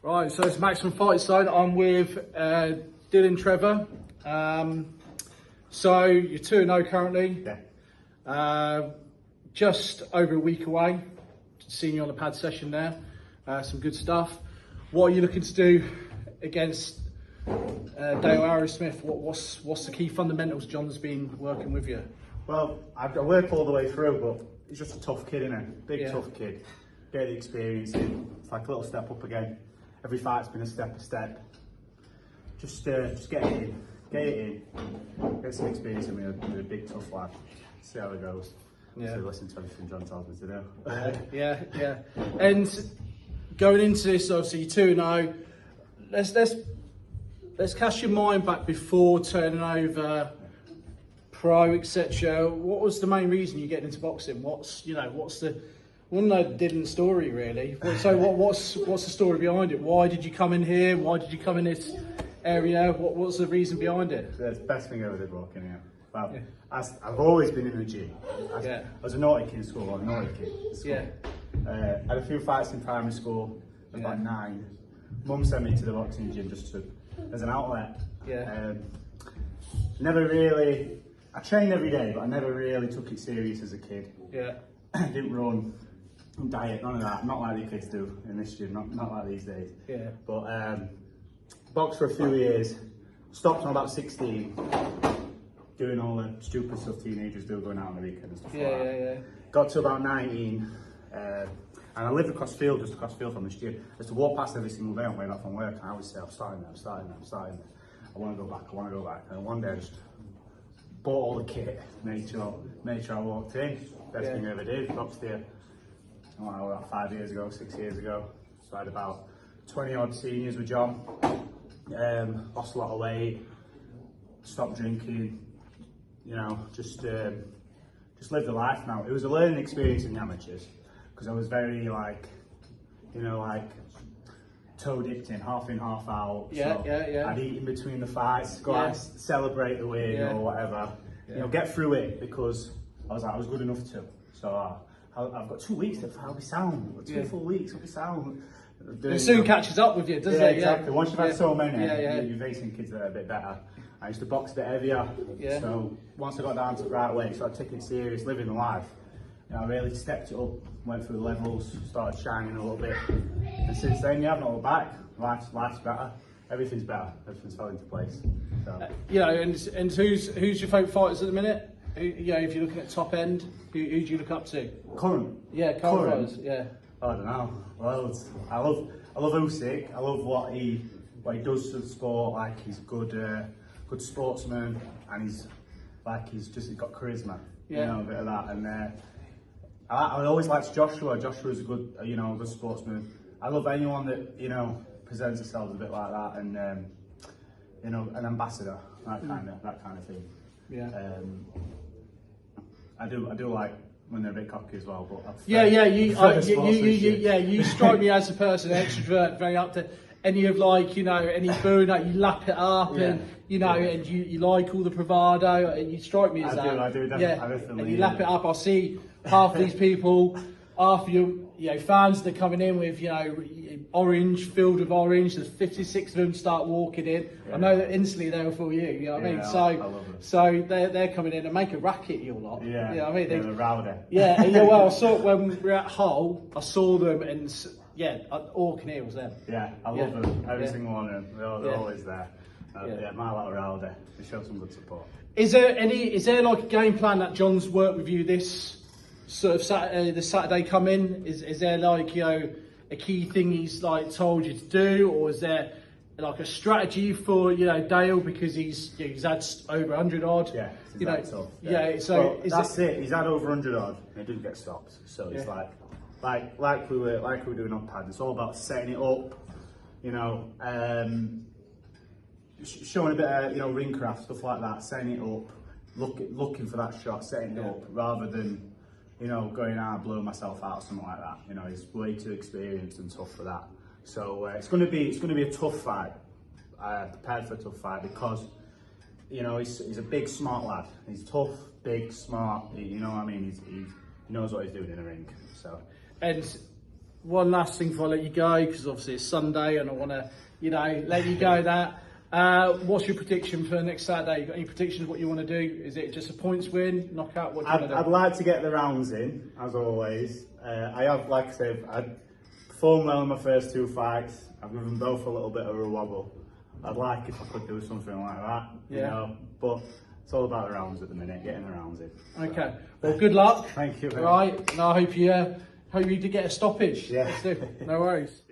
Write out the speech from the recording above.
Right, so it's Maximum Fight Zone. I'm with Dylan Trevor. So you're 2-0 currently. Yeah. Just over a week away. Seeing you on the pad session there. Some good stuff. What are you looking to do against Dale Arrowsmith? What's the key fundamentals John's been working with you? Well, I work all the way through, but he's just a tough kid, isn't he? Big, tough kid. Get the experience in. It's like a little step up again. Every fight's been a step. Just get it in. Get some experience in with a big, tough lad. See how it goes. Yeah. So listen to everything John tells me to do. Yeah. And going into this, obviously, you're 2-0. Let's cast your mind back before turning over pro, etc. What was the main reason you getting into boxing? What's the want to know Dylan's story really? So what's the story behind it? Why did you come in here? Why did you come in this area? What's the reason behind it? It's the best thing I ever did walking here. Well, I've always been in the gym. I was a naughty kid in school. I was a naughty kid in school. Yeah. I had a few fights in primary school. I was like 9. Mum sent me to the boxing gym just as an outlet. Yeah. Never really. I trained every day, but I never really took it serious as a kid. Yeah. Didn't run, diet, none of that. Not like the kids do in this gym. Not like these days. Yeah. But boxed for a few years. Stopped when about 16. Doing all the stupid stuff teenagers do, going out on the weekend and stuff like that. Yeah. Got to about 19, and I lived just across the field from this gym. I used to walk past every single day on the way back from work, and I always say, I'm starting there. I want to go back. And one day I just bought all the kit, made sure I walked in. Best thing I ever did. Boxed here, about 5 years ago, 6 years ago. So I had about 20 odd seniors with John. Lost a lot of weight, stopped drinking. Just live the life now. It was a learning experience in the amateurs because I was very toe dipped in, half half out. I'd eat in between the fights, go out, celebrate the win or whatever. Get through it because I was good enough to. So I've got 2 weeks left. I'll be sound. 2 full weeks. I'll be sound. It soon catches up with you, doesn't it? Exactly. Once you've had so many, you're facing kids that are a bit better. I used to box a bit heavier, so once I got down to the right weight, started taking it serious, living the life. I really stepped it up, went through the levels, started shining a little bit. And since then, I've not looked back. Life's better. Everything's better. Everything's fell into place. So. And who's your favourite fighters at the minute? If you're looking at top end, who do you look up to? Current. Yeah, current fighters. Yeah. I don't know. Well, I love Usyk. I love what he does to the sport. Like he's good sportsman, and he's got charisma. A bit of that. And I always liked Joshua. Joshua's a good good sportsman. I love anyone that presents themselves a bit like that, and an ambassador, that kind of thing. Yeah. I do like when they're a bit cocky as well, but you strike me as a person, extrovert, very up to any of any booing, you lap it up, and and you like all the bravado, and you strike me as that. I do, definitely. And you lap it up. I see half these people, after your fans that are coming in with orange, filled with orange. There's 56 of them start walking in. I know that instantly they will for you. You know what I mean? I love them. So they're coming in and make a racket. You lot. Yeah. You know what I mean? They're rowdy. Yeah. Well, I saw when we were at Hull. I saw them and Orkney was them. Yeah, I love them. Every single one of them. They're always there. My little rowdy. They show some good support. Is there like a game plan that John's worked with you this sort of Saturday come in? Is there a key thing he's told you to do, or is there a strategy for Dale because he's had over 100 odd? Yeah, tough. So that's it. He's had over 100 odd. And he didn't get stopped. So it's like we were doing on pad. It's all about setting it up. Showing a bit of ring craft, stuff like that. Setting it up, looking for that shot, setting it up rather than going out and blowing myself out or something like that. He's way too experienced and tough for that. So it's going to be a tough fight. Prepared for a tough fight because he's a big, smart lad. He's tough, big, smart. You know what I mean? He knows what he's doing in the ring. So and one last thing before I let you go, because obviously it's Sunday and I want to, you know, let you go that. What's your prediction for next Saturday? You got any predictions what you want to do? Is it just a points win, knockout? What do you want to do? I'd like to get the rounds in, as always. I have, like I said, I performed well in my first 2 fights. I've given them both a little bit of a wobble. I'd like if I could do something like that, you know, but it's all about the rounds at the minute, getting the rounds in. Okay, well, good luck. Thank you. Right, and I hope you do get a stoppage. Yeah. No worries.